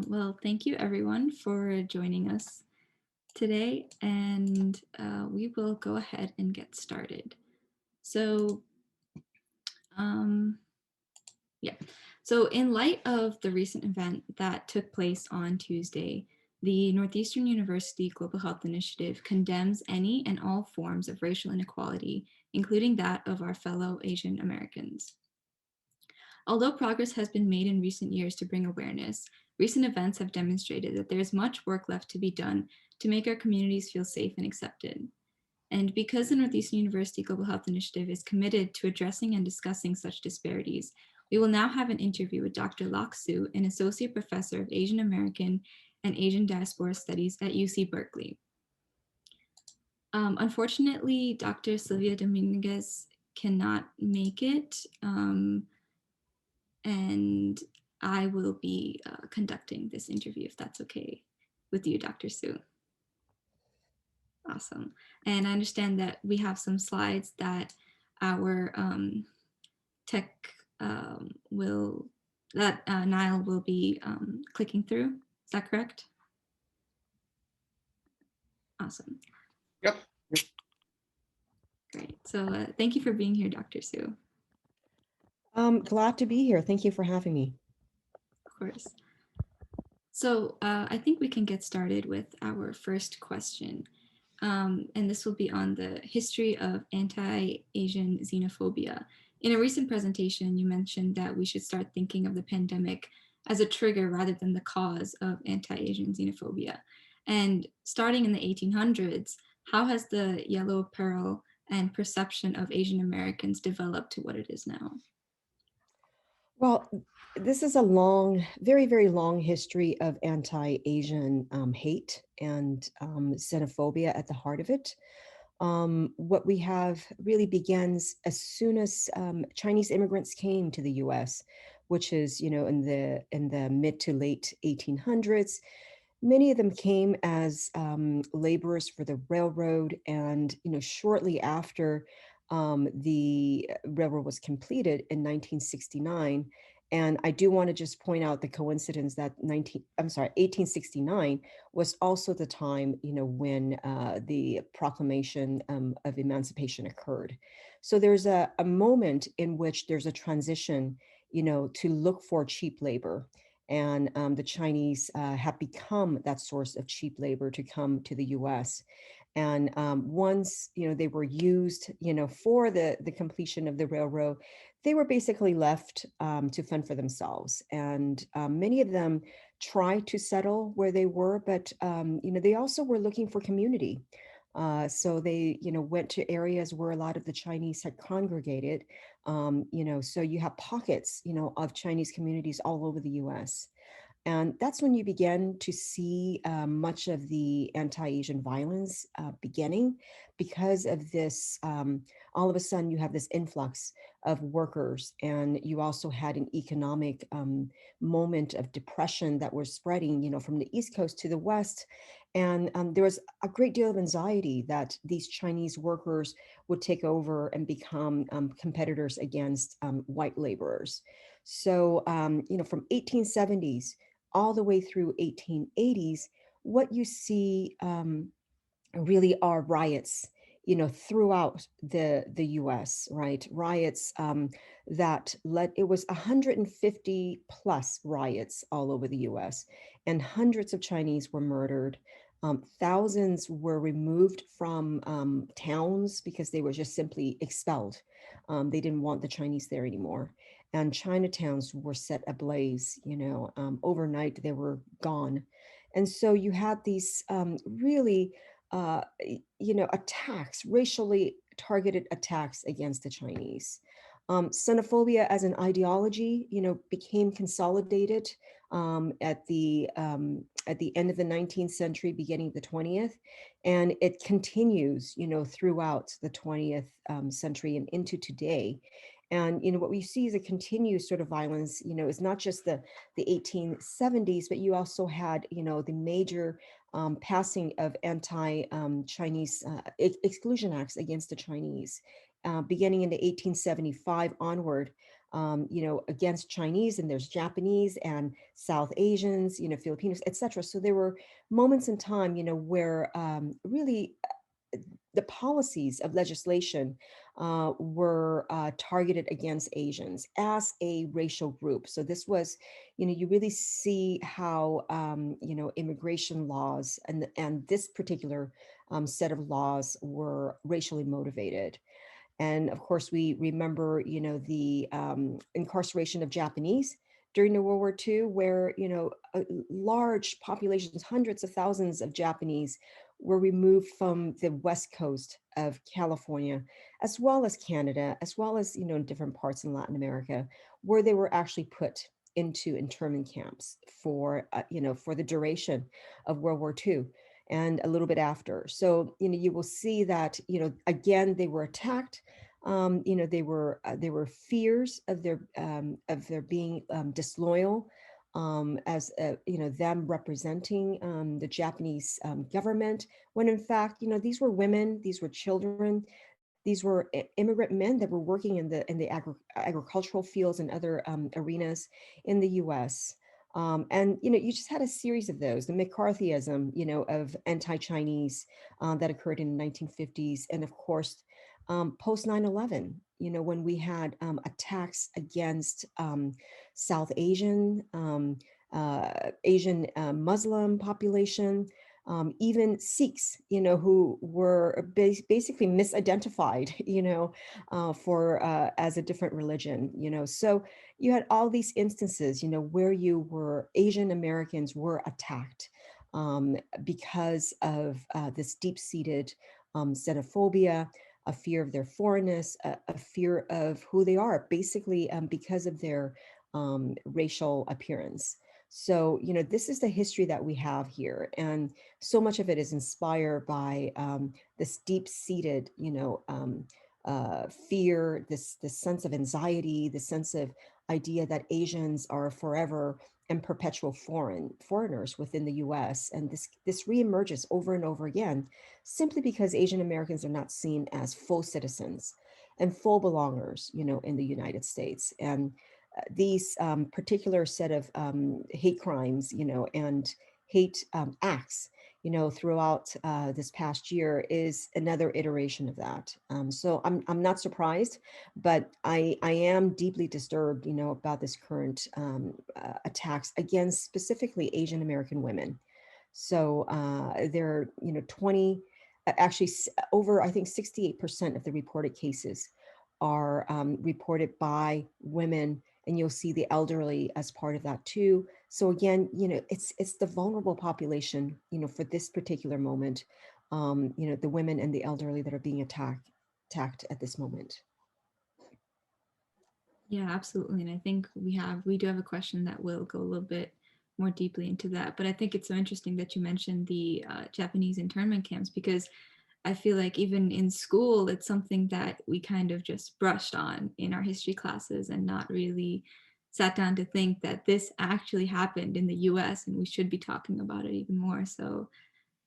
Well, thank you everyone for joining us today, and we will go ahead and get started. So, um, yeah. So in light of the recent event that took place on Tuesday, the Northeastern University Global Health Initiative condemns any and all forms of racial inequality, including that of our fellow Asian Americans. Although progress has been made in recent years to bring awareness, recent events have demonstrated that there is much work left to be done to make our communities feel safe and accepted. And because the Northeastern University Global Health Initiative is committed to addressing and discussing such disparities, we will now have an interview with Dr. Lok Siu, an Associate Professor of Asian American and Asian Diaspora Studies at UC Berkeley. Unfortunately, Dr. Sylvia Dominguez cannot make it. And I will be conducting this interview if that's okay with you, Dr. Sue. Awesome. And I understand that we have some slides that our tech Niall will be clicking through. Is that correct? Awesome. Yep. Great. So thank you for being here, Dr. Sue. Glad to be here. Thank you for having me. Of course. So I think we can get started with our first question. And this will be on the history of anti-Asian xenophobia. In a recent presentation, you mentioned that we should start thinking of the pandemic as a trigger rather than the cause of anti-Asian xenophobia. And starting in the 1800s, how has the yellow peril and perception of Asian Americans developed to what it is now? Well, this is a long, very, very long history of anti-Asian hate and xenophobia at the heart of it. What we have really begins as soon as Chinese immigrants came to the U.S., which is, in the mid to late 1800s. Many of them came as laborers for the railroad, and shortly after the railroad was completed in 1969. And I do want to just point out the coincidence that 1869 was also the time, when the proclamation of emancipation occurred. So there's a moment in which there's a transition, to look for cheap labor. And the Chinese have become that source of cheap labor to come to the U.S. And once, they were used, for the completion of the railroad, they were basically left to fend for themselves. And many of them tried to settle where they were, but, they also were looking for community. So they, went to areas where a lot of the Chinese had congregated. So you have pockets, of Chinese communities all over the U.S. And that's when you begin to see much of the anti-Asian violence beginning because of this. All of a sudden, you have this influx of workers, and you also had an economic moment of depression that was spreading, from the East Coast to the West. And there was a great deal of anxiety that these Chinese workers would take over and become competitors against white laborers. So, from 1870s all the way through 1880s, what you see really are riots, throughout the U.S., right? Riots that led, it was 150 plus riots all over the U.S., and hundreds of Chinese were murdered. Thousands were removed from towns because they were just simply expelled. They didn't want the Chinese there anymore. And Chinatowns were set ablaze, overnight they were gone. And so you had these really, attacks, racially targeted attacks against the Chinese. Xenophobia as an ideology, became consolidated at the end of the 19th century, beginning of the 20th, and it continues, throughout the 20th century and into today. And what we see is a continued sort of violence. Is not just the 1870s, but you also had the major passing of anti-Chinese exclusion acts against the Chinese, beginning in the 1875 onward. against Chinese, and there's Japanese and South Asians, Filipinos, etc. So there were moments in time, where really the policies of legislation were targeted against Asians as a racial group. So this was, you really see how, immigration laws and this particular set of laws were racially motivated. And of course, we remember, the incarceration of Japanese during the World War II, where, large populations, hundreds of thousands of Japanese were removed from the West Coast of California, as well as Canada, as well as, different parts in Latin America, where they were actually put into internment camps for the duration of World War II and a little bit after. So, you will see that, again, they were attacked. There were fears of their being disloyal, as them representing the Japanese government, when in fact, these were women, these were children, these were immigrant men that were working in the agricultural fields and other arenas in the U.S. And you just had a series of those, the McCarthyism, of anti-Chinese that occurred in the 1950s, and of course, post 9/11, when we had attacks against South Asian Muslim population, even Sikhs, who were basically misidentified, for as a different religion, So you had all these instances, where Asian Americans were attacked because of this deep-seated xenophobia, a fear of their foreignness, a fear of who they are, basically because of their racial appearance. So, this is the history that we have here. And so much of it is inspired by this deep-seated, fear, this sense of anxiety, the sense of idea that Asians are forever and perpetual foreigners within the US. And this reemerges over and over again, simply because Asian Americans are not seen as full citizens and full belongers, in the United States. And these particular set of hate crimes, and hate acts, throughout this past year is another iteration of that. So I'm not surprised, but I am deeply disturbed, about this current attacks against specifically Asian American women. So there are, 20, actually over, I think 68% of the reported cases are reported by women, and you'll see the elderly as part of that too. So again, it's the vulnerable population, for this particular moment, the women and the elderly that are being attacked at this moment. Yeah, absolutely. And I think we do have a question that will go a little bit more deeply into that. But I think it's so interesting that you mentioned the Japanese internment camps, because I feel like even in school, it's something that we kind of just brushed on in our history classes and not really sat down to think that this actually happened in the US and we should be talking about it even more. So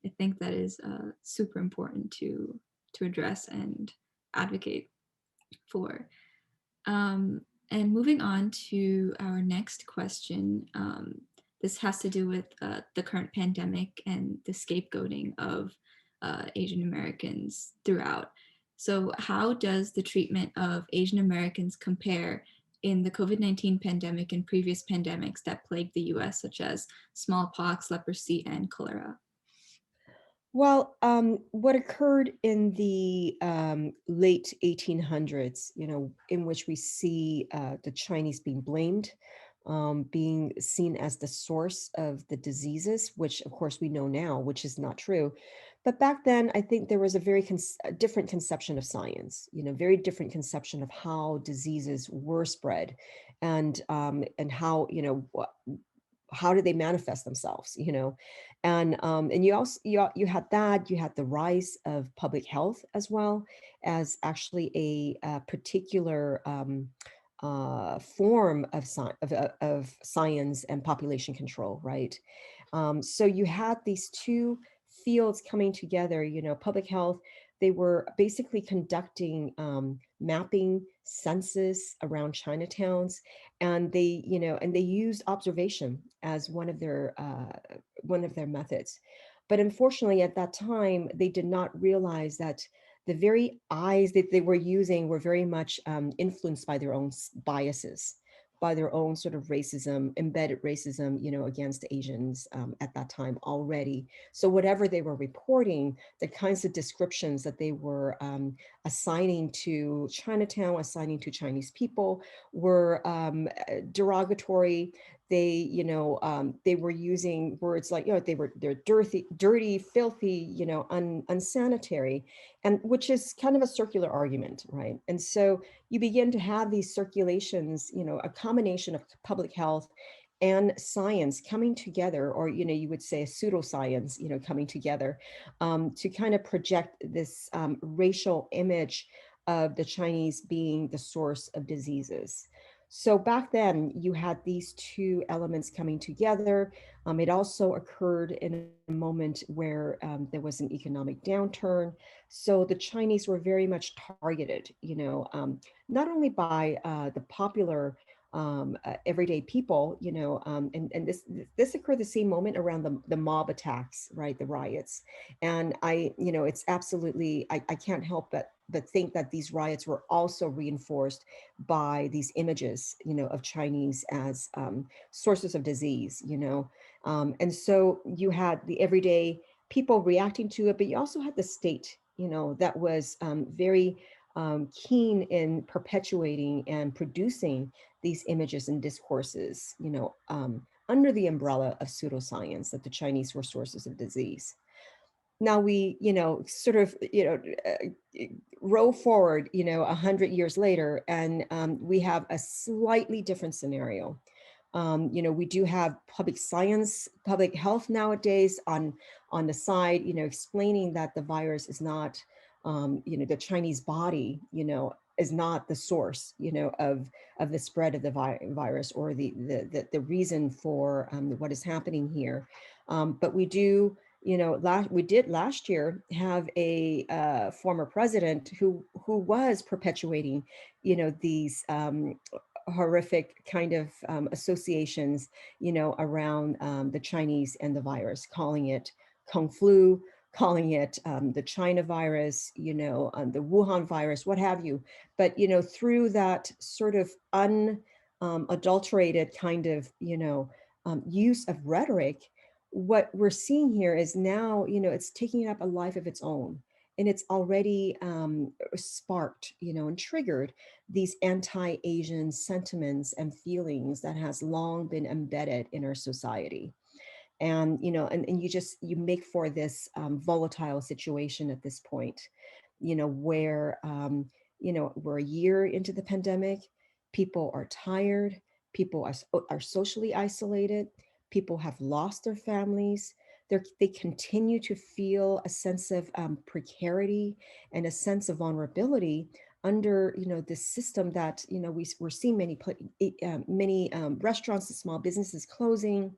I think that is super important to address and advocate for. And moving on to our next question, this has to do with the current pandemic and the scapegoating of Asian Americans throughout. So how does the treatment of Asian Americans compare in the COVID-19 pandemic and previous pandemics that plagued the US, such as smallpox, leprosy, and cholera? Well, what occurred in the late 1800s, in which we see the Chinese being blamed, being seen as the source of the diseases, which of course we know now, which is not true. But back then, I think there was a very different conception of science, very different conception of how diseases were spread, and how, how do they manifest themselves, and you also you had that, you had the rise of public health as well as actually a particular form of, of science and population control, right? So you had these two fields coming together, public health, they were basically conducting mapping census around Chinatowns, and they, and they used observation as one of their methods. But unfortunately, at that time, they did not realize that the very eyes that they were using were very much influenced by their own biases, by their own sort of racism, embedded racism, against Asians at that time already. So whatever they were reporting, the kinds of descriptions that they were assigning to Chinatown, assigning to Chinese people, were derogatory. They, they were using words like, they're dirty, filthy, unsanitary, and which is kind of a circular argument, right? And so you begin to have these circulations, a combination of public health and science coming together, or you would say a pseudoscience, coming together to kind of project this racial image of the Chinese being the source of diseases. So back then, you had these two elements coming together. It also occurred in a moment where there was an economic downturn. So the Chinese were very much targeted, not only by the popular everyday people, and this occurred the same moment around the mob attacks, right, the riots. And it's absolutely, I can't help but think that these riots were also reinforced by these images, of Chinese as sources of disease, and so you had the everyday people reacting to it, but you also had the state, that was very keen in perpetuating and producing these images and discourses, under the umbrella of pseudoscience, that the Chinese were sources of disease. Now we, sort of, roll forward, 100 years later, and we have a slightly different scenario. We do have public science, public health nowadays on the side, explaining that the virus is not, the Chinese body, is not the source, of the spread of the virus, or the reason for what is happening here. But we do, we did last year have a former president who was perpetuating, these horrific kind of associations, around the Chinese and the virus, calling it Kung flu, calling it the China virus, the Wuhan virus, what have you. But, through that sort of unadulterated kind of, use of rhetoric, what we're seeing here is now, it's taking up a life of its own. And it's already sparked, and triggered these anti-Asian sentiments and feelings that has long been embedded in our society. And and you make for this volatile situation at this point, where we're a year into the pandemic. People are tired, people are socially isolated, people have lost their families. They continue to feel a sense of precarity and a sense of vulnerability under this system that we're seeing many restaurants and small businesses closing,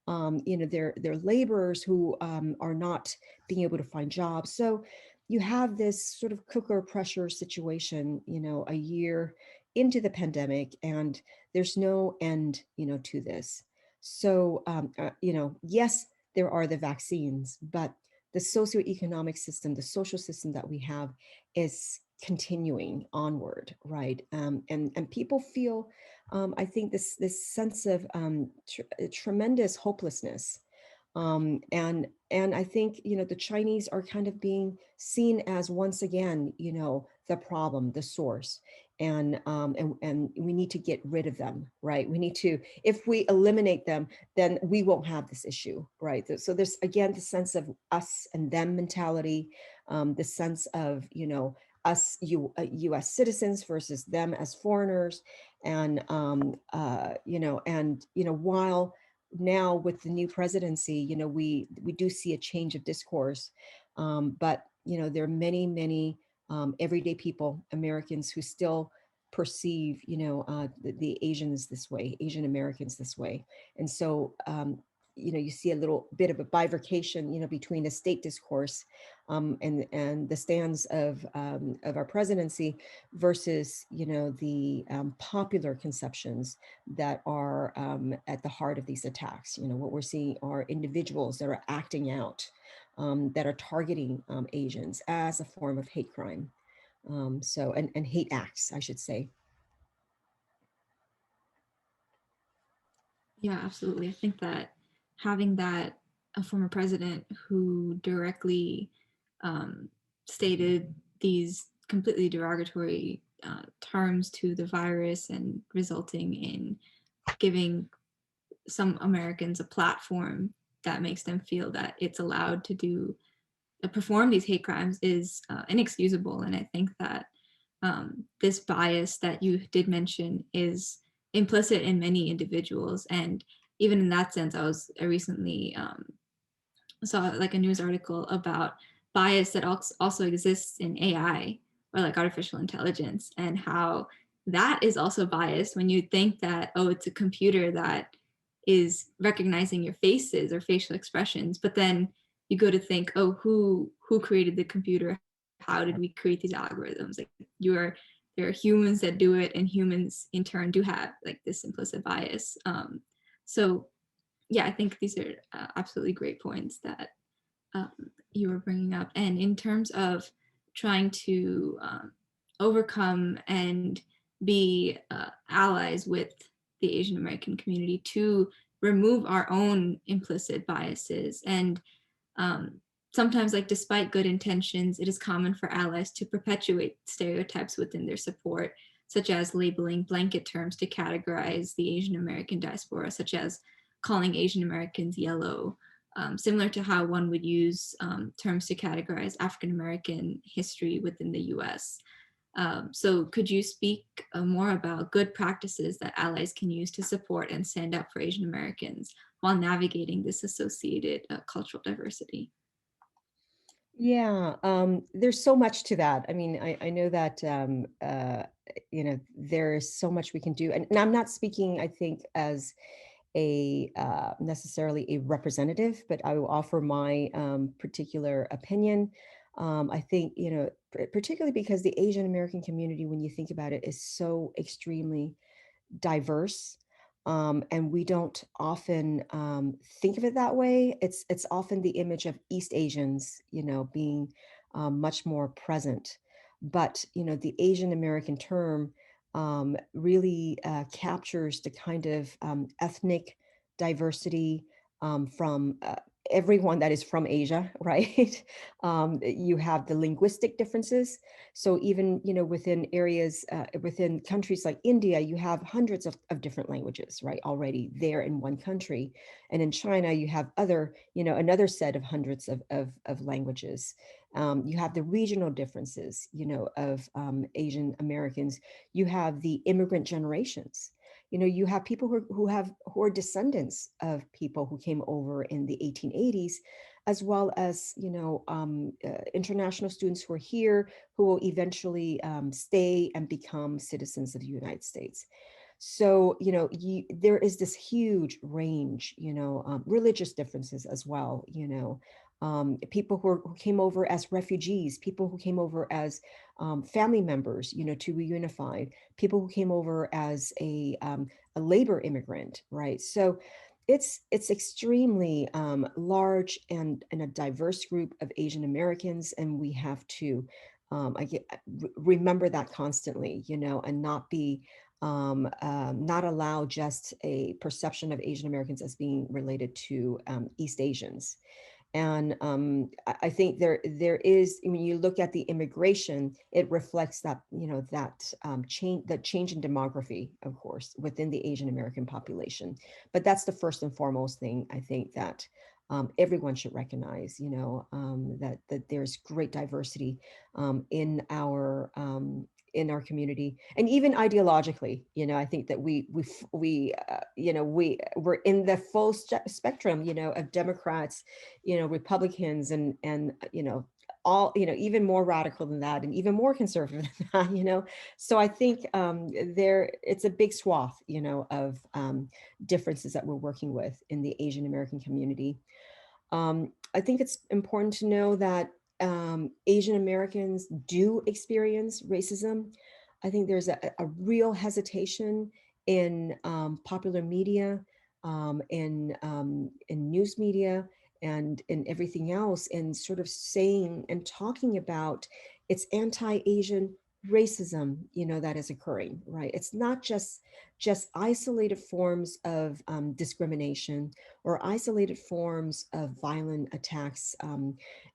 their laborers who are not being able to find jobs. So you have this sort of cooker pressure situation, a year into the pandemic, and there's no end, to this. So, yes, there are the vaccines, but the socioeconomic system, the social system that we have is continuing onward, right? And people feel, I think, this sense of tremendous hopelessness, and I think the Chinese are kind of being seen as, once again, the problem, the source, and we need to get rid of them, right? We need to, if we eliminate them, then we won't have this issue, right? So there's again the sense of us and them mentality, the sense of us, U.S. citizens versus them as foreigners, and while now with the new presidency, we do see a change of discourse, but there are many everyday people, Americans, who still perceive the Asians this way, Asian Americans this way, and so you see a little bit of a bifurcation, between the state discourse and the stands of our presidency versus, the popular conceptions that are at the heart of these attacks. What we're seeing are individuals that are acting out, that are targeting Asians as a form of hate crime. And hate acts, I should say. Yeah, absolutely. I think that having that a former president who directly stated these completely derogatory terms to the virus and resulting in giving some Americans a platform that makes them feel that it's allowed to perform these hate crimes is inexcusable. And I think that this bias that you did mention is implicit in many individuals. And even in that sense, I recently saw like a news article about bias that also exists in AI, or like artificial intelligence, and how that is also biased when you think that, oh, it's a computer that is recognizing your faces or facial expressions, but then you go to think, oh, who created the computer? How did we create these algorithms? Like there are humans that do it, and humans in turn do have like this implicit bias. So yeah, I think these are absolutely great points that um, you were bringing up. And in terms of trying to overcome and be allies with the Asian American community to remove our own implicit biases. And um, sometimes, like, despite good intentions, it is common for allies to perpetuate stereotypes within their support, such as labeling blanket terms to categorize the Asian American diaspora, such as calling Asian Americans yellow, similar to how one would use terms to categorize African American history within the US. So could you speak more about good practices that allies can use to support and stand up for Asian Americans while navigating this associated cultural diversity? Yeah, there's so much to that. I mean, I know that there's so much we can do, and I'm not speaking, I think, as a necessarily a representative, but I will offer my particular opinion. I think, particularly because the Asian American community, when you think about it, is so extremely diverse. And we don't often think of it that way. It's often the image of East Asians, being much more present. But the Asian American term really captures the kind of ethnic diversity from everyone that is from Asia, right? You have the linguistic differences. So even, within areas, within countries like India, you have hundreds of different languages, right, already there in one country. And in China, you have another set of hundreds of languages. You have the regional differences, of Asian Americans. You have the immigrant generations. You have people who are descendants of people who came over in the 1880s, as well as international students who are here who will eventually stay and become citizens of the United States. So there is this huge range, religious differences as well. People who came over as refugees, people who came over as family members, to reunify, people who came over as a labor immigrant, right? So it's extremely large and a diverse group of Asian Americans, and we have to remember that constantly, and not allow just a perception of Asian Americans as being related to East Asians. And I think there is, when you look at the immigration, it reflects that, that change in demography, of course, within the Asian American population. But that's the first and foremost thing I think that everyone should recognize, that there's great diversity in our community, and even ideologically. I think that we're in the full spectrum, of Democrats, Republicans, and all, even more radical than that and even more conservative than that. So I think it's a big swath, of differences that we're working with in the Asian American community. I think it's important to know that Asian Americans do experience racism. I think there's a real hesitation in popular media, in news media, and in everything else, and sort of saying and talking about it's anti-Asian racism, that is occurring, right? It's not just isolated forms of discrimination or isolated forms of violent attacks,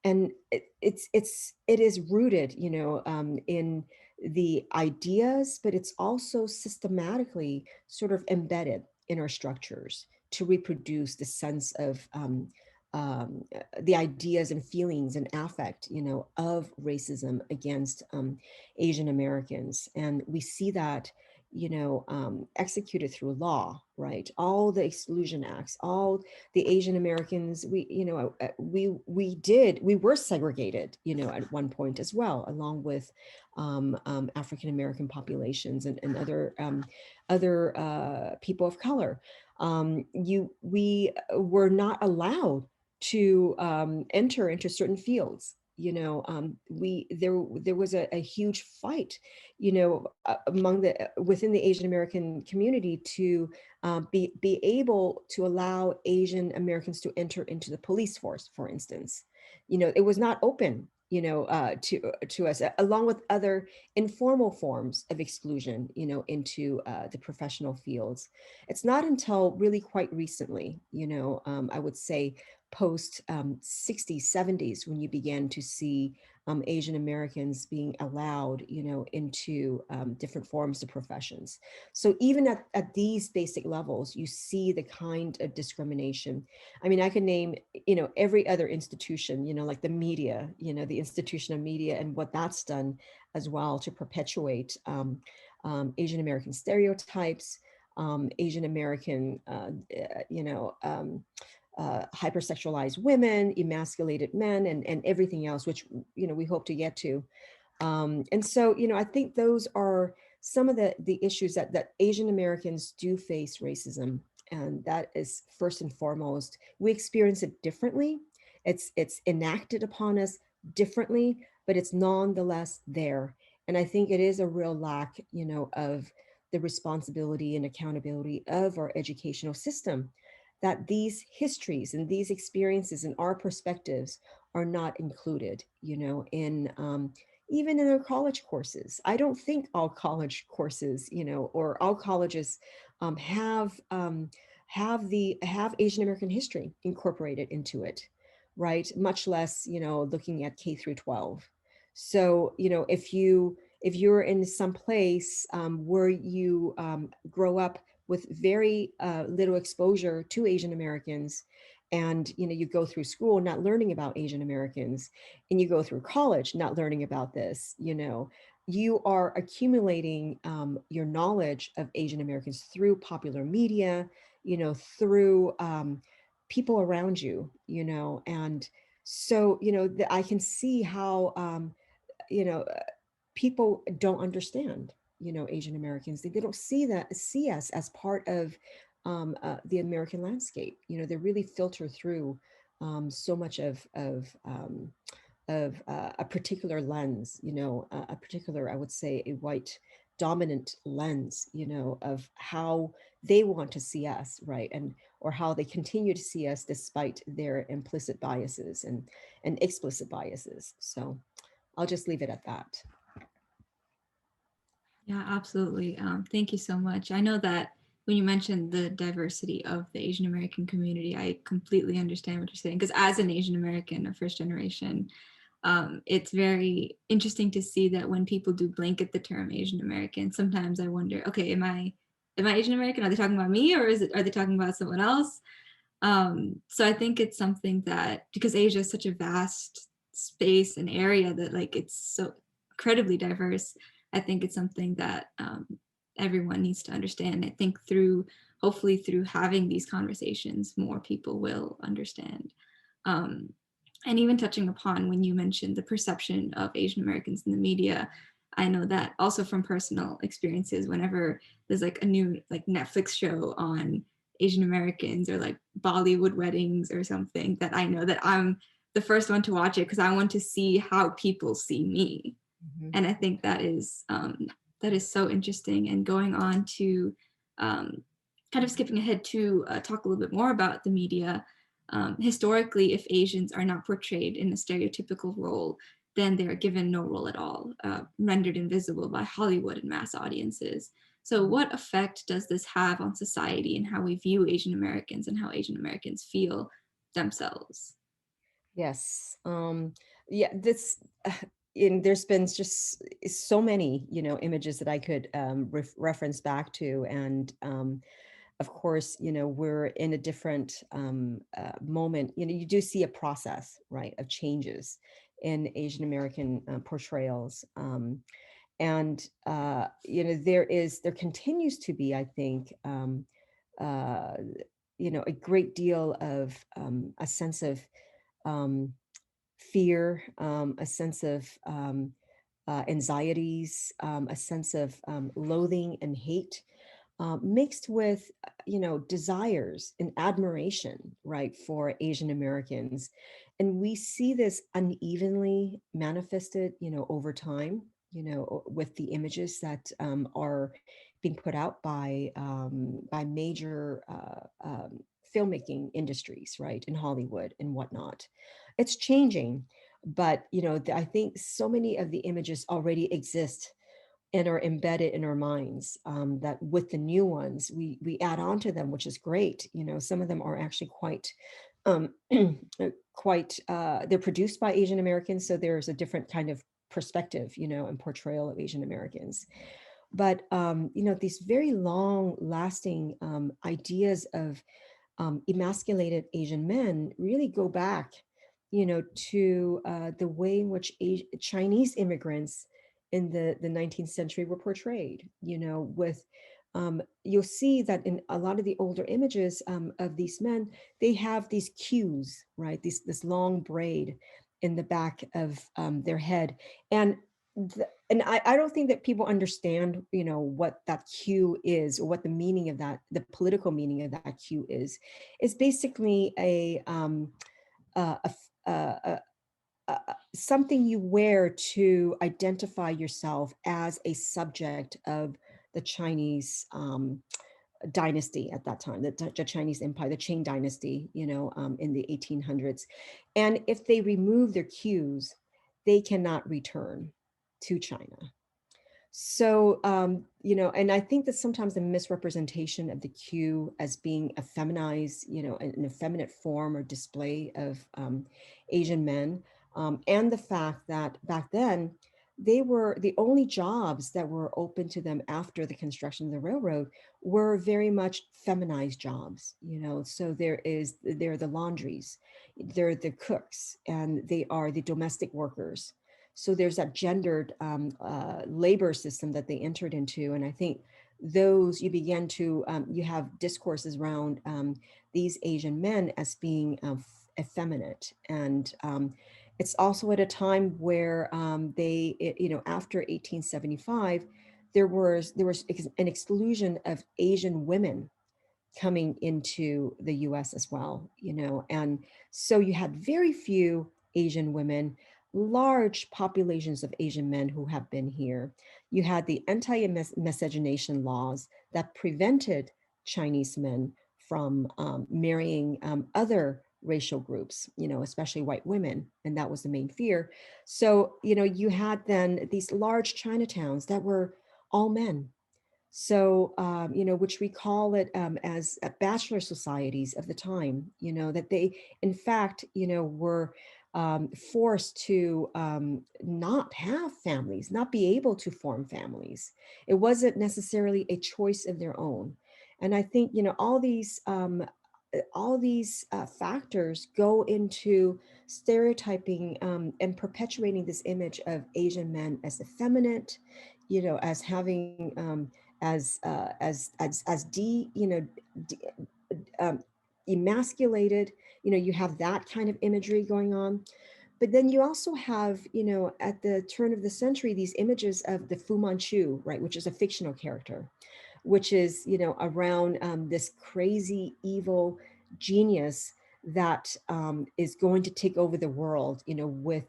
and it is rooted, in the ideas, but it's also systematically sort of embedded in our structures to reproduce the sense of the ideas and feelings and affect, of racism against Asian Americans. And we see that, executed through law, right? All the exclusion acts, all the Asian Americans, we were segregated, at one point as well, along with African American populations and other people of color. We were not allowed to enter into certain fields. There was a huge fight, among within the Asian American community to be able to allow Asian Americans to enter into the police force, for instance. It was not open, to us, along with other informal forms of exclusion, into the professional fields. It's not until really quite recently, I would say post 60s, 70s, when you began to see Asian Americans being allowed, into different forms of professions. So even at these basic levels, you see the kind of discrimination. I mean, I could name, every other institution, like the media, the institution of media, and what that's done as well to perpetuate Asian American stereotypes, Asian American, hyper-sexualized women, emasculated men, and everything else, which, we hope to get to. And so, I think those are some of the issues that Asian Americans do face racism. And that is first and foremost, we experience it differently. It's enacted upon us differently, but it's nonetheless there. And I think it is a real lack, of the responsibility and accountability of our educational system, that these histories and these experiences and our perspectives are not included, in even in our college courses. I don't think all college courses, or all colleges have Asian American history incorporated into it, right? Much less, looking at K through 12. So, if you're in some place where you grow up with very little exposure to Asian Americans, and you go through school not learning about Asian Americans, and you go through college not learning about this, you are accumulating your knowledge of Asian Americans through popular media, through people around you, and so I can see how you know people don't understand, Asian Americans. They don't see us as part of the American landscape. They really filter through so much of a particular lens, a particular, I would say, a white dominant lens, of how they want to see us, right? And or how they continue to see us despite their implicit biases and explicit biases. So I'll just leave it at that. Yeah, absolutely. Thank you so much. I know that when you mentioned the diversity of the Asian American community, I completely understand what you're saying. Because as an Asian American, a first generation, it's very interesting to see that when people do blanket the term Asian American, sometimes I wonder, okay, am I Asian American? Are they talking about me, or are they talking about someone else? So I think it's something that, because Asia is such a vast space and area that like it's so incredibly diverse, I think it's something that everyone needs to understand. I think hopefully through having these conversations, more people will understand. And even touching upon when you mentioned the perception of Asian Americans in the media, I know that also from personal experiences, whenever there's like a new like Netflix show on Asian Americans or like Bollywood weddings or something, that I know that I'm the first one to watch it because I want to see how people see me. Mhm. And I think that is so interesting. And going on to kind of skipping ahead to talk a little bit more about the media. Historically, if Asians are not portrayed in a stereotypical role, then they are given no role at all, rendered invisible by Hollywood and mass audiences. So, what effect does this have on society and how we view Asian Americans and how Asian Americans feel themselves? Yes. Yeah, this in there's been just so many, images that I could reference back to. And of course, we're in a different moment. You do see a process, right, of changes in Asian American portrayals. And there continues to be, I think, uh, a great deal of a sense of um, fear, a sense of anxieties, a sense of loathing and hate, mixed with, desires and admiration, right, for Asian Americans. And we see this unevenly manifested, over time, with the images that are being put out by major filmmaking industries, right, in Hollywood and whatnot. It's changing, but I think so many of the images already exist and are embedded in our minds, that with the new ones we add on to them, which is great. Some of them are actually quite um, quite they're produced by Asian Americans, so there's a different kind of perspective, and portrayal of Asian Americans. But these very long lasting ideas of emasculated Asian men really go back, to the way in which Chinese immigrants in the 19th century were portrayed. With you'll see that in a lot of the older images of these men, they have these queues, right? This long braid in the back of their head, and I don't think that people understand, what that cue is, or what the meaning of that, the political meaning of that cue is basically a, something you wear to identify yourself as a subject of the Chinese dynasty at that time, the Chinese Empire, the Qing dynasty, in the 1800s. And if they remove their cues, they cannot return to China. So, and I think that sometimes the misrepresentation of the Q as being a feminized, an effeminate form or display of Asian men, and the fact that back then they were the only jobs that were open to them after the construction of the railroad were very much feminized jobs, So they're the laundries, they're the cooks, and they are the domestic workers. So there's that gendered labor system that they entered into. And I think those, you begin to, you have discourses around these Asian men as being effeminate. And it's also at a time where after 1875, there was an exclusion of Asian women coming into the US as well, and so you had very few Asian women, large populations of Asian men who have been here. You had the anti-miscegenation laws that prevented Chinese men from marrying other racial groups, especially white women, and that was the main fear. So, you had then these large Chinatowns that were all men, so, which we call it as bachelor societies of the time, that they, in fact, were forced to not have families, not be able to form families. It wasn't necessarily a choice of their own. And I think, all these factors go into stereotyping and perpetuating this image of Asian men as effeminate, as having as de, de, emasculated you have that kind of imagery going on. But then you also have, at the turn of the century, these images of the Fu Manchu, right, which is a fictional character, which is, around this crazy, evil genius that is going to take over the world, with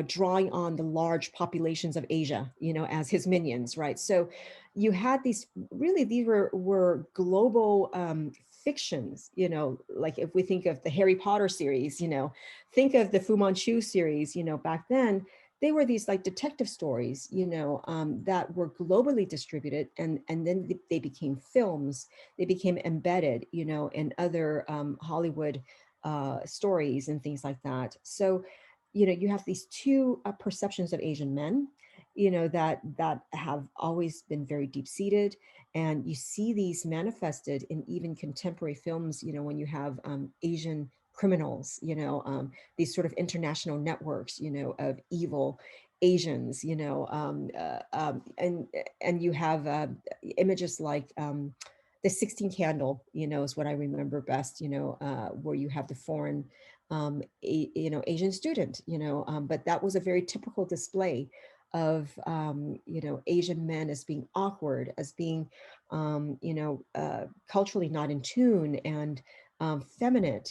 drawing on the large populations of Asia, as his minions, right? So you had these were global fictions, like if we think of the Harry Potter series, think of the Fu Manchu series, back then, they were these like detective stories, that were globally distributed, and then they became films, they became embedded, in other Hollywood stories and things like that. So you have these two perceptions of Asian men, that have always been very deep seated, and you see these manifested in even contemporary films. When you have Asian criminals, these sort of international networks, of evil Asians, and you have images like the 16 Candle, is what I remember best, where you have the foreign Asian student, but that was a very typical display of, Asian men as being awkward, as being, culturally not in tune, and feminine,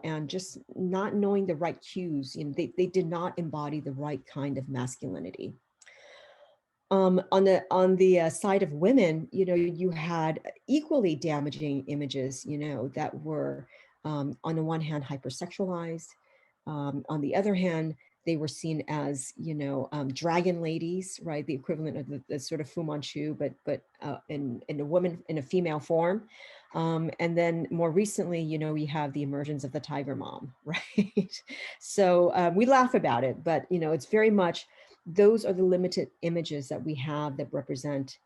and just not knowing the right cues. They did not embody the right kind of masculinity. On the side of women, you had equally damaging images, that were, on the one hand, hypersexualized. On the other hand, they were seen as, dragon ladies, right? The equivalent of the sort of Fu Manchu, but in a woman, in a female form. And then more recently, we have the emergence of the tiger mom, right? So we laugh about it, but it's very much, those are the limited images that we have that represent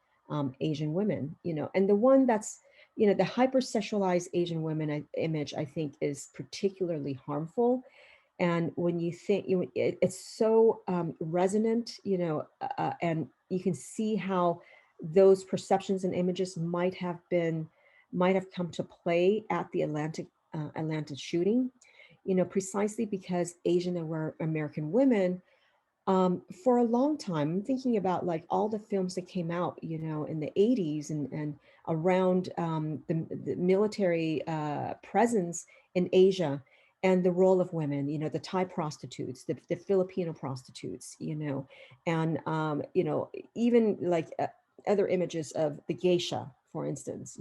Asian women, and the one that's, the hypersexualized Asian women image, I think, is particularly harmful. And when you think, it's so resonant, and you can see how those perceptions and images might have come to play at the Atlanta shooting, precisely because Asian American women, for a long time, I'm thinking about like all the films that came out, in the 80s, and around the military presence in Asia, and the role of women, the Thai prostitutes, the Filipino prostitutes, and, even like other images of the geisha, for instance,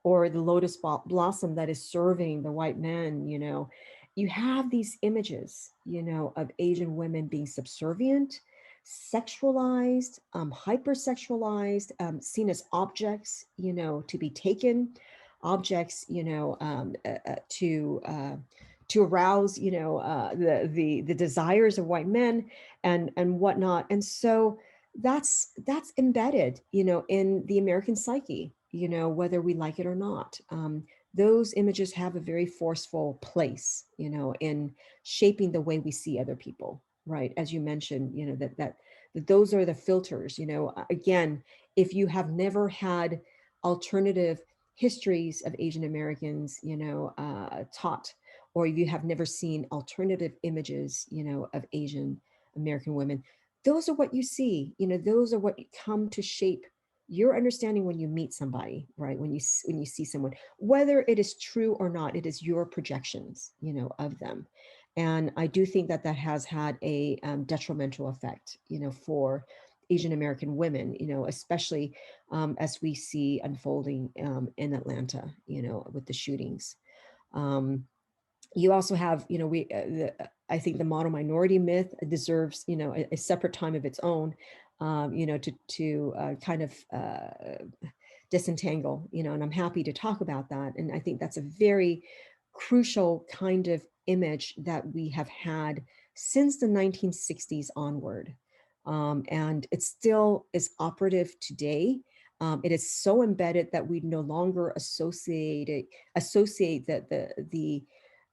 or the lotus blossom that is serving the white men, you have these images, of Asian women being subservient, sexualized, hypersexualized, seen as objects, to be taken, objects, to arouse, the desires of white men, and whatnot. And so that's embedded, in the American psyche, whether we like it or not. Those images have a very forceful place, in shaping the way we see other people, right? As you mentioned, that those are the filters, again, if you have never had alternative histories of Asian Americans, taught, or you have never seen alternative images, of Asian American women, those are what you see, those are what come to shape your understanding when you meet somebody, right? When you see someone, whether it is true or not, it is your projections, of them. And I do think that that has had a detrimental effect, for Asian American women, especially as we see unfolding in Atlanta, with the shootings. Um, you also have, I think the model minority myth deserves, a separate time of its own, to kind of disentangle, and I'm happy to talk about that. And I think that's a very crucial kind of image that we have had since the 1960s onward. And it still is operative today. It is so embedded that we no longer associate that the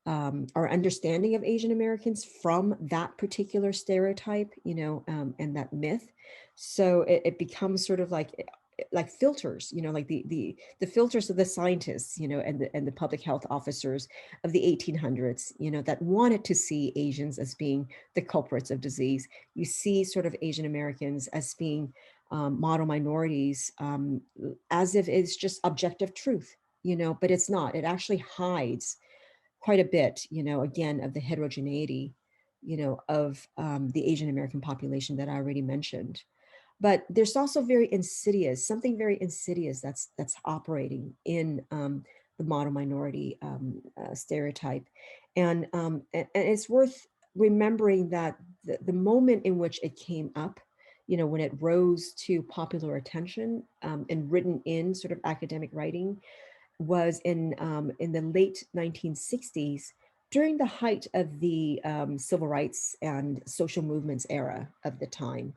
our understanding of Asian Americans from that particular stereotype, and that myth. So it becomes sort of like like filters, like the filters of the scientists, and the public health officers of the 1800s, that wanted to see Asians as being the culprits of disease. You see sort of Asian Americans as being model minorities, as if it's just objective truth, but it's not. It actually hides quite a bit, again, of the heterogeneity, of the Asian American population that I already mentioned. But there's also something very insidious that's operating in the model minority stereotype, and it's worth remembering that the moment in which it came up, when it rose to popular attention and written in sort of academic writing, was in the late 1960s, during the height of the civil rights and social movements era of the time.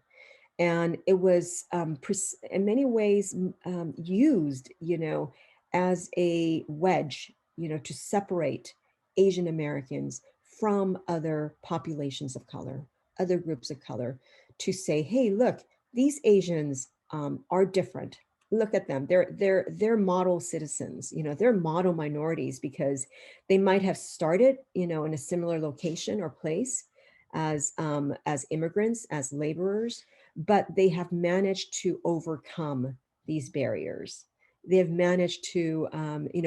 And it was in many ways used, as a wedge, to separate Asian Americans from other populations of color, other groups of color, to say, hey, look, these Asians are different. Look at them. They're model citizens. They're model minorities because they might have started, in a similar location or place as immigrants, as laborers, but they have managed to overcome these barriers. They have managed to,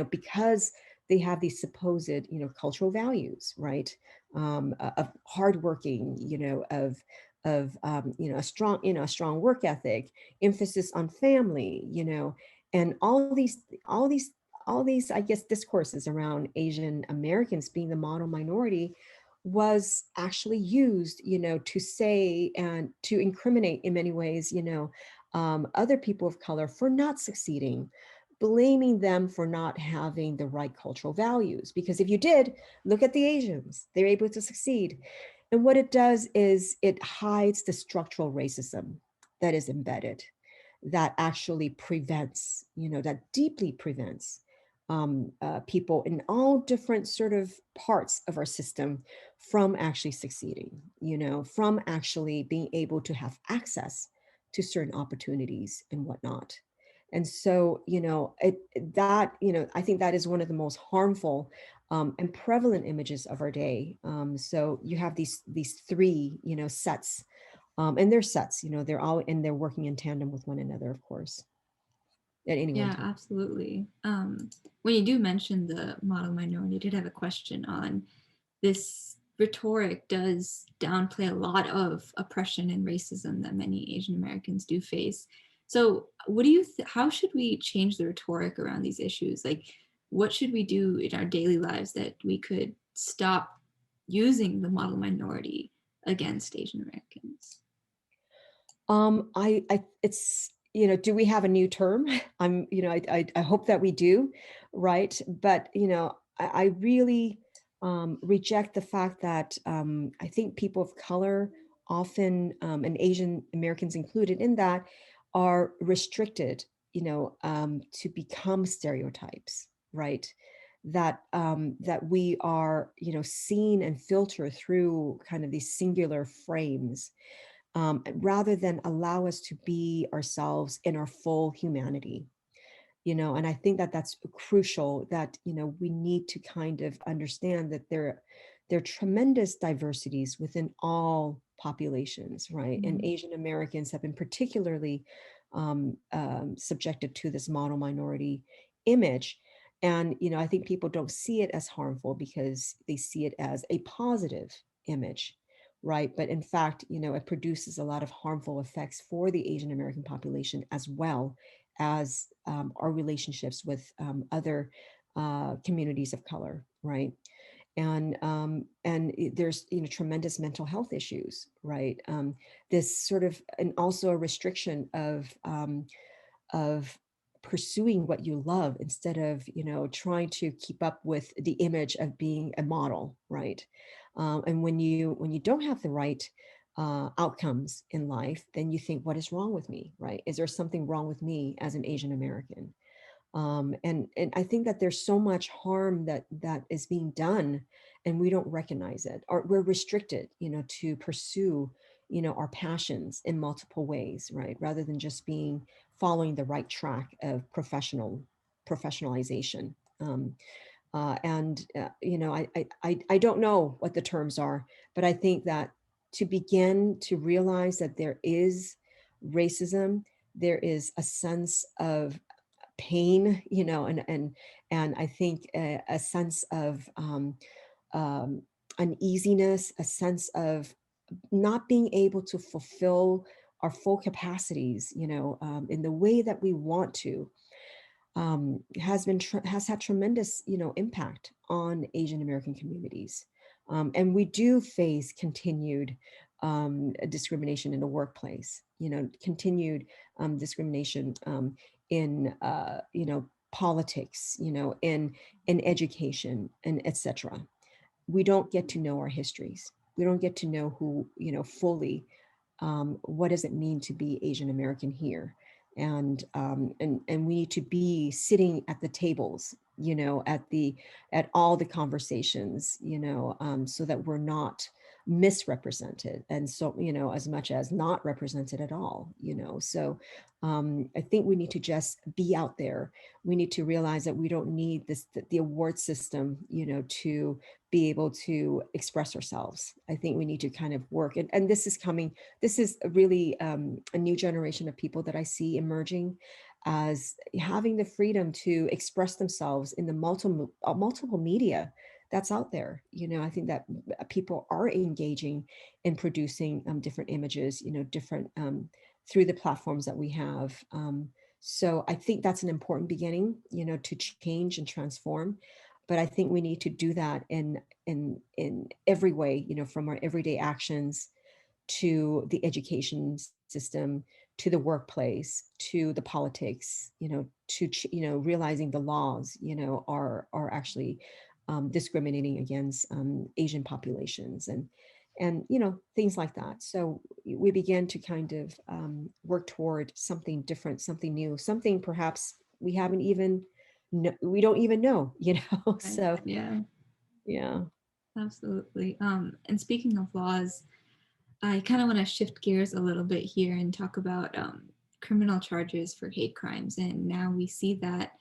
because they have these supposed, cultural values, right? Of hardworking, a strong work ethic, emphasis on family, and all these, I guess, discourses around Asian Americans being the model minority was actually used, to say and to incriminate in many ways, other people of color for not succeeding, blaming them for not having the right cultural values. Because if you did, look at the Asians, they're able to succeed. And what it does is it hides the structural racism that is embedded, that actually prevents, that deeply prevents people in all different sort of parts of our system from actually succeeding, from actually being able to have access to certain opportunities and whatnot. And so, I think that is one of the most harmful and prevalent images of our day. So you have these three, sets, and they're sets, they're working in tandem with one another, of course, at any one Yeah, time. absolutely. When you do mention the model minority, I did have a question on this. Rhetoric does downplay a lot of oppression and racism that many Asian Americans do face. So, what do you? How should we change the rhetoric around these issues? Like, what should we do in our daily lives that we could stop using the model minority against Asian Americans? It's, do we have a new term? I hope that we do, right? But, I really reject the fact that I think people of color often, and Asian Americans included in that, are restricted, to become stereotypes, right? That we are, seen and filtered through kind of these singular frames, rather than allow us to be ourselves in our full humanity. And I think that that's crucial, that we need to kind of understand that there are tremendous diversities within all populations, right? And Asian Americans have been particularly subjected to this model minority image. And I think people don't see it as harmful because they see it as a positive image, right? But in fact, it produces a lot of harmful effects for the Asian American population, as well as our relationships with other communities of color, right? And there's tremendous mental health issues, right? This sort of, and also a restriction of pursuing what you love instead of trying to keep up with the image of being a model, right? And when you don't have the right outcomes in life, then you think, what is wrong with me, right? Is there something wrong with me as an Asian American? And I think that there's so much harm that is being done, and we don't recognize it, or we're restricted, to pursue, our passions in multiple ways, right? Rather than just being following the right track of professionalization. I don't know what the terms are, but I think that to begin to realize that there is racism, there is a sense of pain, and I think a sense of um, uneasiness, a sense of not being able to fulfill our full capacities, in the way that we want to, has had tremendous, impact on Asian American communities, and we do face continued discrimination in the workplace, continued discrimination in politics, in education, and etc. We don't get to know our histories. We don't get to know who, fully, what does it mean to be Asian American here? And we need to be sitting at the tables, at all the conversations, so that we're not misrepresented, and so, as much as not represented at all, so I think we need to just be out there. We need to realize that we don't need the award system, to be able to express ourselves. I think we need to kind of work, and this is really a new generation of people that I see emerging as having the freedom to express themselves in the multiple media that's out there. I think that people are engaging in producing different images, different through the platforms that we have. So I think that's an important beginning, to change and transform. But I think we need to do that in every way, from our everyday actions to the education system, to the workplace, to the politics, realizing the laws, are actually discriminating against Asian populations, and things like that. So we began to kind of work toward something different, something new, something perhaps we don't even know, Right. So Yeah, yeah. absolutely. And speaking of laws, I kind of want to shift gears a little bit here and talk about criminal charges for hate crimes. And now we see that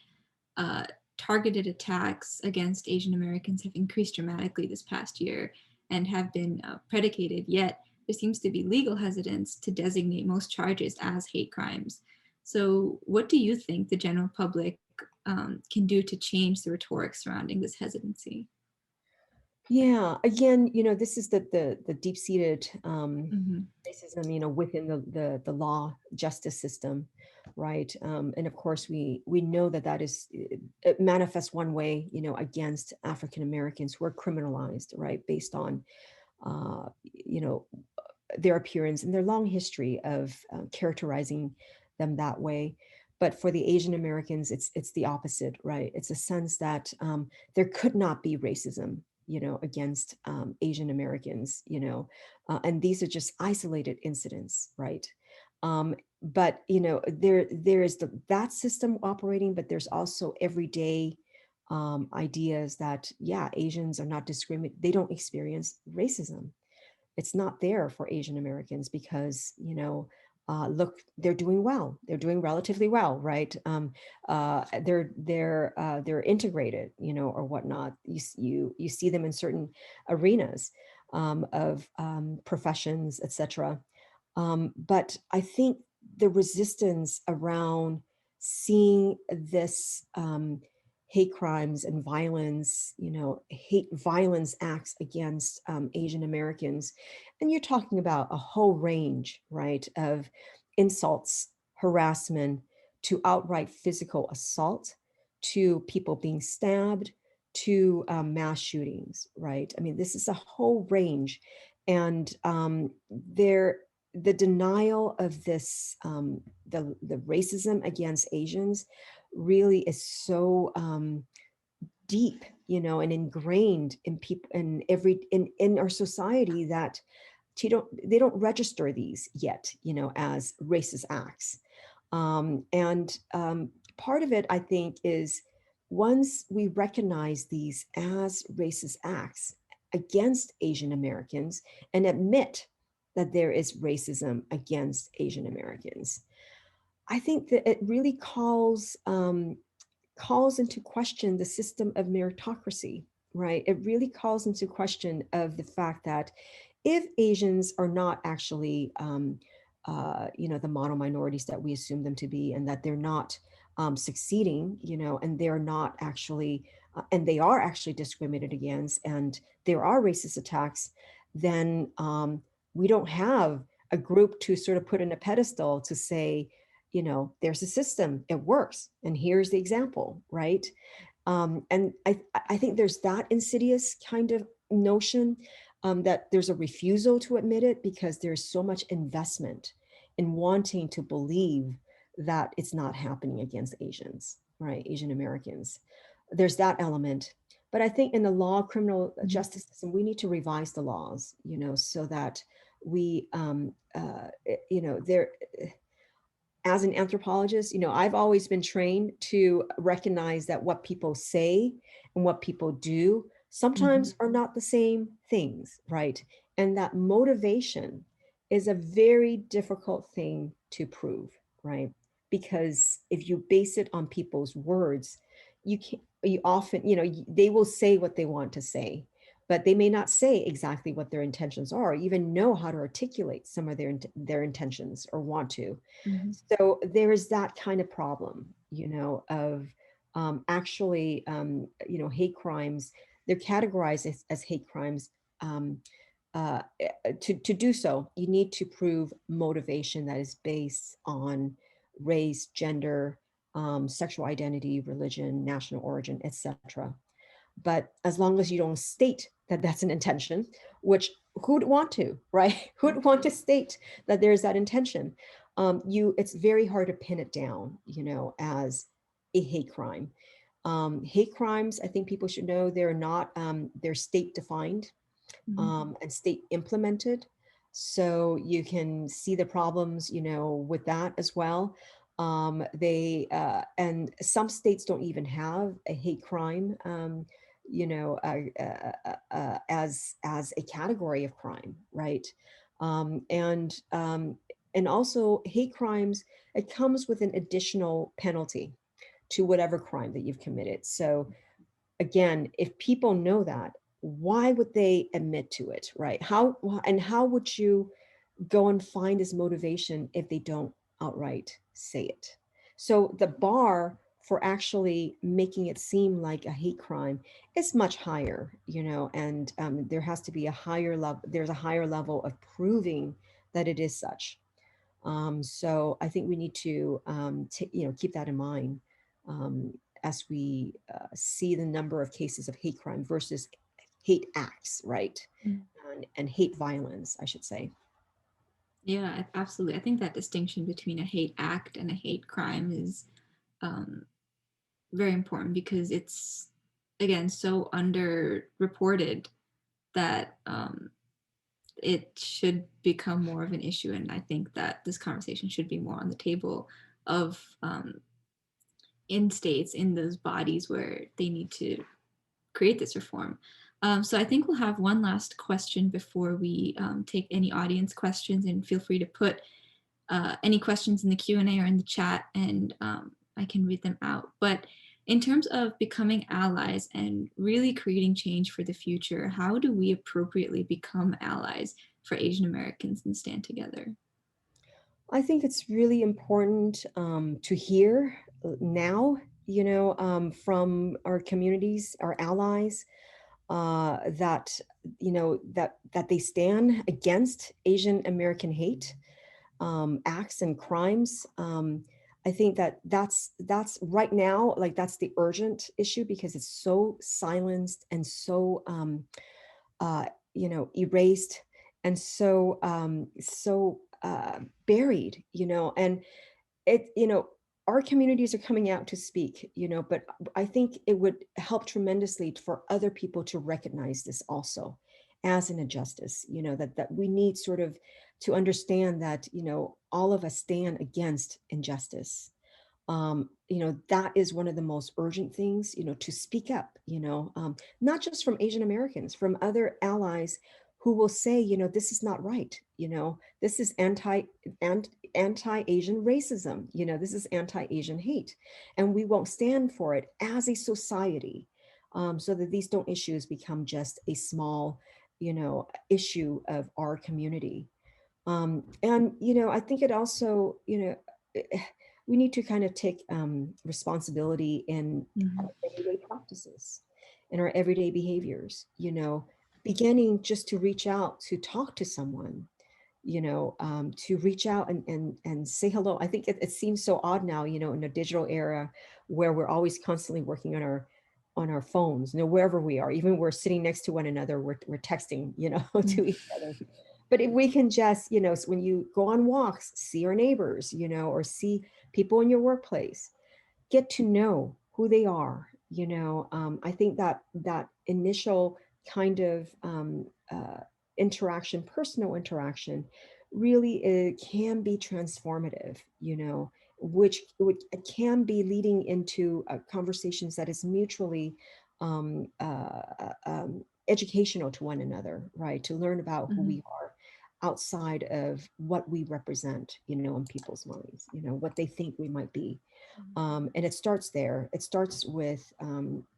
uh, targeted attacks against Asian Americans have increased dramatically this past year and have been predicated, yet there seems to be legal hesitance to designate most charges as hate crimes. So what do you think the general public can do to change the rhetoric surrounding this hesitancy? Yeah, again, this is the deep-seated Mm-hmm. racism, within the law justice system, right? And of course, we know that it manifests one way, against African Americans who are criminalized, right, based on their appearance and their long history of characterizing them that way. But for the Asian Americans, it's the opposite, right? It's a sense that there could not be racism, against Asian Americans, and these are just isolated incidents, right? But there is that system operating, but there's also everyday ideas that, yeah, Asians are not discriminated, they don't experience racism. It's not there for Asian Americans because, look, they're doing well. They're doing relatively well, right? They're integrated, or whatnot. You see them in certain arenas of professions, etc. But I think the resistance around seeing this hate crimes and violence, hate violence acts against Asian Americans, and you're talking about a whole range, right, of insults, harassment, to outright physical assault, to people being stabbed, to mass shootings, right? I mean, this is a whole range, and the denial of this, the racism against Asians really is so deep, and ingrained in people, in our society, that they don't register these yet, as racist acts. And part of it, I think, is once we recognize these as racist acts against Asian Americans and admit that there is racism against Asian Americans, I think that it really calls into question the system of meritocracy, right? It really calls into question of the fact that if Asians are not actually, the model minorities that we assume them to be, and that they're not succeeding, and they're not actually, and they are actually discriminated against, and there are racist attacks, then we don't have a group to sort of put in a pedestal to say, there's a system, it works, and here's the example, right? And I think there's that insidious kind of notion, that there's a refusal to admit it because there's so much investment in wanting to believe that it's not happening against Asians, right? Asian Americans. There's that element. But I think in the law, criminal Mhm. justice system, we need to revise the laws, so that we, there, as an anthropologist, I've always been trained to recognize that what people say and what people do Mhm. sometimes are not the same things, right? And that motivation is a very difficult thing to prove, right? Because if you base it on people's words, you can you often, they will say what they want to say, but they may not say exactly what their intentions are, or even know how to articulate some of their intentions or want to. Mhm. So there is that kind of problem, of actually, hate crimes. They're categorized as hate crimes. Um, to do so, you need to prove motivation that is based on race, gender, sexual identity, religion, national origin, etc. But as long as you don't state that that's an intention, which who'd want to, right? Who'd want to state that there's that intention? It's very hard to pin it down, as a hate crime. Hate crimes, I think people should know they're not, they're state defined, Mhm. and state implemented. So you can see the problems, with that as well. And some states don't even have a hate crime, as a category of crime, right? Um, and um, and also hate crimes, it comes with an additional penalty to whatever crime that you've committed. So again, if people know that, why would they admit to it, right? How would you go and find this motivation if they don't outright say it? So the bar for actually making it seem like a hate crime is much higher, and there has to be a higher level. There's a higher level of proving that it is such. So I think we need to, keep that in mind, um, as we see the number of cases of hate crime versus hate acts, right? Mhm. And hate violence, I should say. Yeah, absolutely. I think that distinction between a hate act and a hate crime is um, very important because it's, again, so underreported that it should become more of an issue. And I think that this conversation should be more on the table of in states, in those bodies where they need to create this reform. So I think we'll have one last question before we take any audience questions, and feel free to put any questions in the Q&A or in the chat, and I can read them out. But in terms of becoming allies and really creating change for the future, how do we appropriately become allies for Asian Americans and stand together? I think it's really important, to hear now, from our communities, our allies, that that they stand against Asian American hate, acts and crimes. I think that's right now, like that's the urgent issue because it's so silenced and so, uh, erased, and so buried, and it, our communities are coming out to speak, but I think it would help tremendously for other people to recognize this also as an injustice, that we need sort of to understand that, all of us stand against injustice. That is one of the most urgent things, to speak up, not just from Asian Americans, from other allies who will say, this is not right. This is anti-Asian racism. This is anti-Asian hate, and we won't stand for it as a society, so that these don't issues become just a small, issue of our community. And I think it also, we need to kind of take responsibility in Mhm. our everyday practices, in our everyday behaviors, beginning just to reach out to talk to someone, to reach out and say hello. I think it seems so odd now, in a digital era where we're always constantly working on our phones, wherever we are, even we're sitting next to one another, we're texting, to each other. But if we can just, when you go on walks, see our neighbors, or see people in your workplace, get to know who they are. I think that that initial kind of interaction, personal interaction, really can be transformative. Which can be leading into conversations that is mutually educational to one another, right? To learn about who Mhm. we are outside of what we represent, in people's minds, what they think we might be. And it starts there. It starts with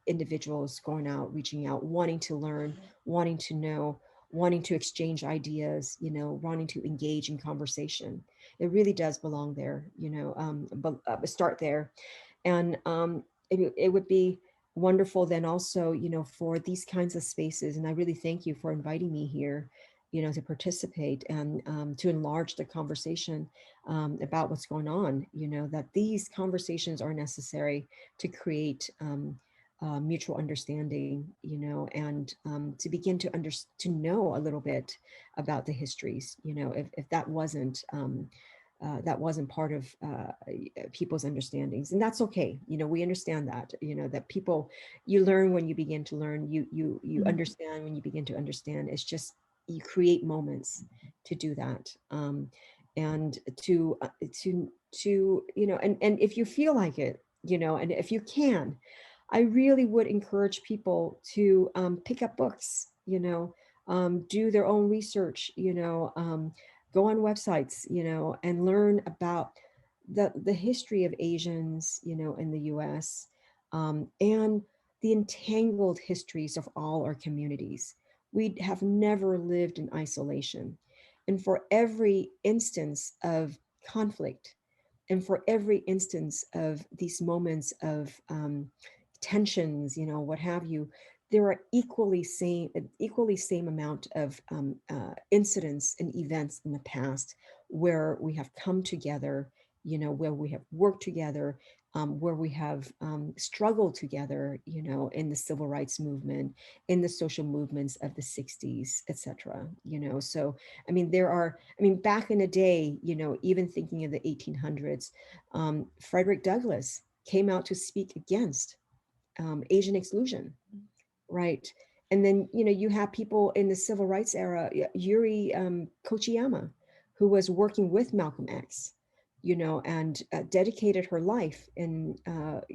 individuals going out, reaching out, wanting to learn, wanting to know, wanting to exchange ideas, wanting to engage in conversation. It really does belong there, but start there. And it would be wonderful then also, for these kinds of spaces. And I really thank you for inviting me here, to participate and to enlarge the conversation about what's going on, that these conversations are necessary to create mutual understanding, and to begin to know a little bit about the histories, if that wasn't part of people's understandings, and that's okay. We understand that, that people, you learn when you begin to learn, you Mhm. understand when you begin to understand. It's just you create moments to do that, and to and if you feel like it, and if you can, I really would encourage people to pick up books, do their own research, go on websites, and learn about the history of Asians, in the US, and the entangled histories of all our communities. We have never lived in isolation. And for every instance of conflict, and for every instance of these moments of tensions, what have you, there are equally same amount of incidents and events in the past where we have come together, where we have worked together, where we have struggled together, in the civil rights movement, in the social movements of the 60s, etc. So back in the day, even thinking of the 1800s, Frederick Douglass came out to speak against Asian exclusion, right? And then, you have people in the civil rights era, Yuri Kochiyama, who was working with Malcolm X, and dedicated her life in,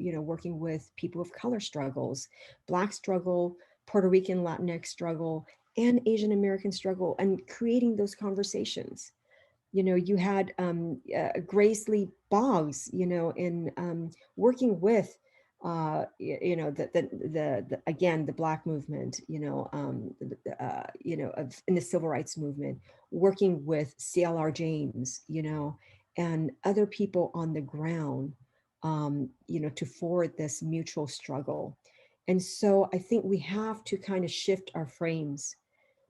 working with people of color struggles, Black struggle, Puerto Rican Latinx struggle, and Asian American struggle, and creating those conversations. You had Grace Lee Boggs, in working with again the Black movement, in the civil rights movement, working with C.L.R. James, and other people on the ground, to forward this mutual struggle. And so I think we have to kind of shift our frames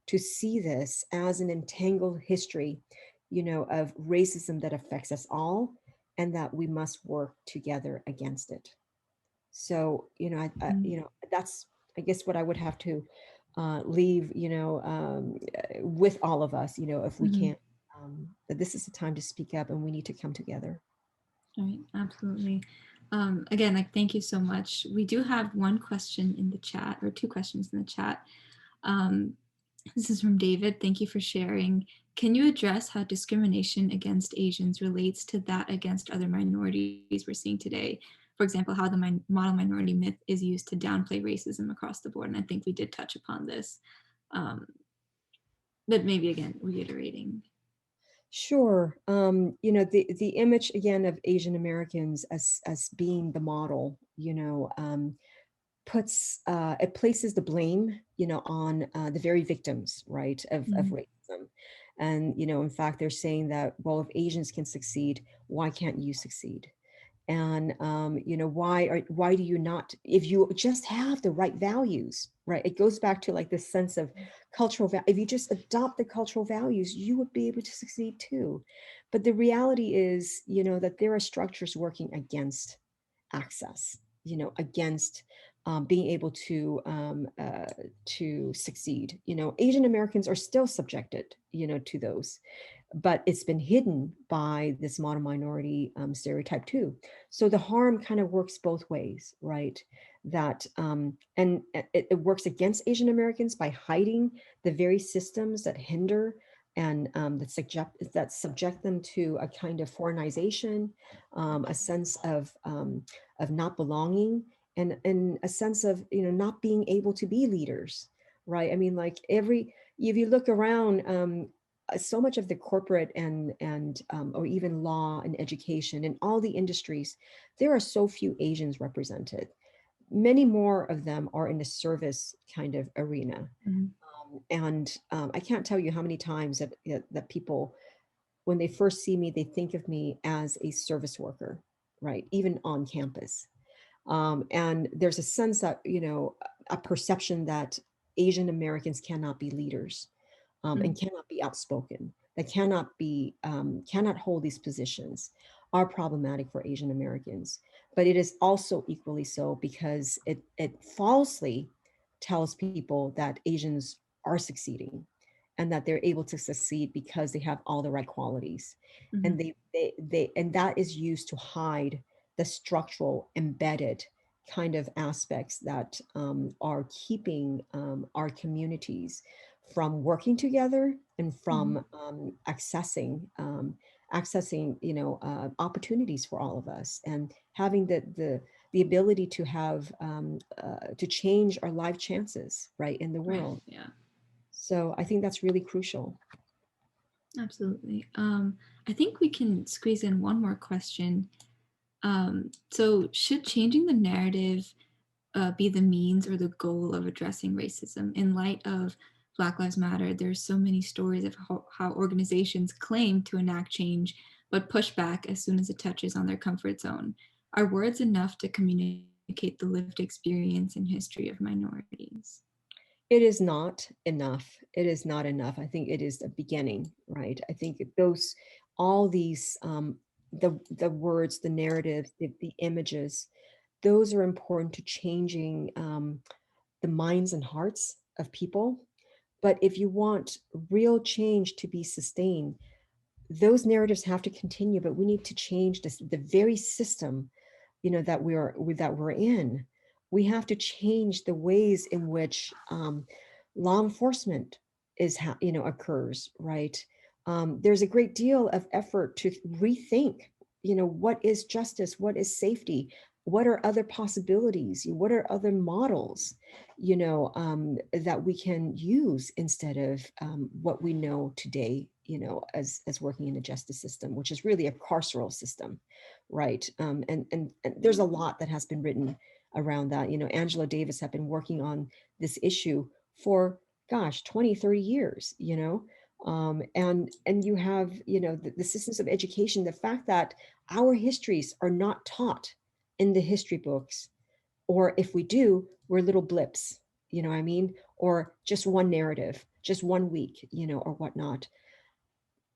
to see this as an entangled history, of racism that affects us all, and that we must work together against it. So, Mhm. that's, I guess, what I would have to leave, with all of us, if we Mhm. can, that this is the time to speak up and we need to come together. Right, absolutely. Again, like, thank you so much. We do have one question in the chat, or two questions in the chat. Um, this is from David. Thank you for sharing. Can you address how discrimination against Asians relates to that against other minorities we're seeing today? For example, how the model minority myth is used to downplay racism across the board. And I think we did touch upon this. Um, but maybe again, reiterating. Sure. The image again of Asian Americans as being the model, it places the blame, on the very victims, right, of Mhm. racism. And, in fact, they're saying that, well, if Asians can succeed, why can't you succeed? And why do you not, if you just have the right values, right? It goes back to like this sense of if you just adopt the cultural values, you would be able to succeed too. But the reality is, that there are structures working against access, against being able to succeed. Asian Americans are still subjected, to those, but it's been hidden by this model minority stereotype too. So the harm kind of works both ways, right? That and it works against Asian Americans by hiding the very systems that hinder and that subject them to a kind of foreignization, a sense of not belonging, and a sense of not being able to be leaders, right? I mean, like if you look around, so much of the corporate and or even law and education and all the industries, there are so few Asians represented. Many more of them are in the service kind of arena. Mhm. I can't tell you how many times that people, when they first see me, they think of me as a service worker, right? Even on campus. And there's a sense that, a perception that Asian Americans cannot be leaders, and Mhm. cannot be outspoken, that cannot hold these positions, are problematic for Asian Americans. But it is also equally so because it falsely tells people that Asians are succeeding and that they're able to succeed because they have all the right qualities. And Mhm. and that is used to hide the structural embedded kind of aspects that are keeping our communities from working together and Mhm. from accessing opportunities for all of us, and having the ability to have to change our life chances right in the Right. world. Yeah. So I think that's really crucial. Absolutely. I think we can squeeze in one more question. So, should changing the narrative be the means or the goal of addressing racism? In light of Black Lives Matter, there's so many stories of how organizations claim to enact change but push back as soon as it touches on their comfort zone. Are words enough to communicate the lived experience and history of minorities? It is not enough. It is not enough. I think it is a beginning, right? I think those, all these, the words, the narratives, the images, those are important to changing the minds and hearts of people. But if you want real change to be sustained, those narratives have to continue. But we need to change the very system, that we're in. We have to change the ways in which law enforcement occurs, right? There's a great deal of effort to rethink, what is justice, what is safety, what are other possibilities, what are other models, that we can use instead of what we know today, as working in the justice system, which is really a carceral system, right? And there's a lot that has been written around that. Angela Davis have been working on this issue for, gosh, 20, 30 years, and you have, the systems of education, the fact that our histories are not taught in the history books, or if we do, we're little blips, what I mean, or just one narrative, just one week, or whatnot.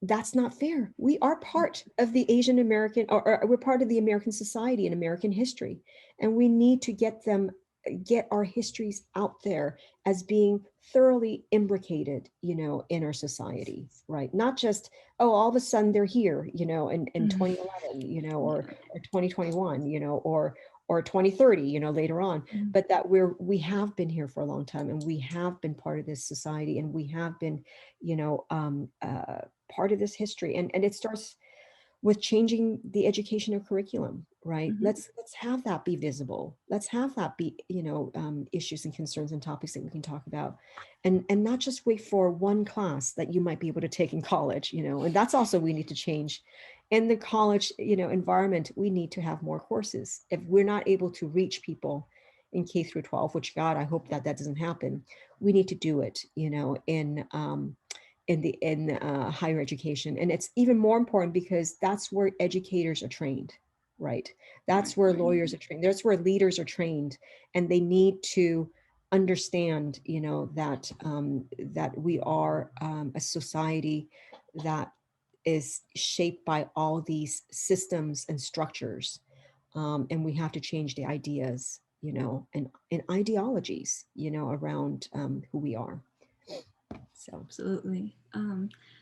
That's not fair. We are part of the Asian American, or we're part of the American society and American history. And we need to get our histories out there as being thoroughly imbricated, in our society, right? Not just, oh, all of a sudden they're here, in Mhm. 2011, Yeah. or 2021, or 2030, later on, Mhm. but that we have been here for a long time, and we have been part of this society, and we have been, you know, part of this history. And it starts with changing the educational curriculum, right? Mhm. Let's have that be visible. Let's have that be, issues and concerns and topics that we can talk about, and not just wait for one class that you might be able to take in college, and that's also we need to change. In the college, environment, we need to have more courses. If we're not able to reach people in K through 12, which God, I hope that doesn't happen, we need to do it, in higher education. And it's even more important because that's where educators are trained, right? That's where Right. lawyers are trained. That's where leaders are trained, and they need to understand, that we are a society that is shaped by all these systems and structures, and we have to change the ideas, and ideologies, around who we are. So Absolutely.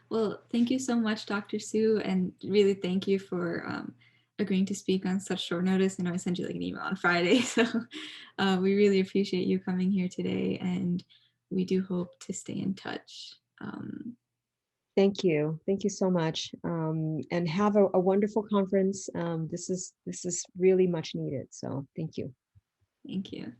Well, thank you so much, Dr. Sue, and really thank you for agreeing to speak on such short notice. I know I sent you like an email on Friday, so we really appreciate you coming here today, and we do hope to stay in touch. thank you. Thank you so much. And have a wonderful conference. This is really much needed. So thank you. Thank you.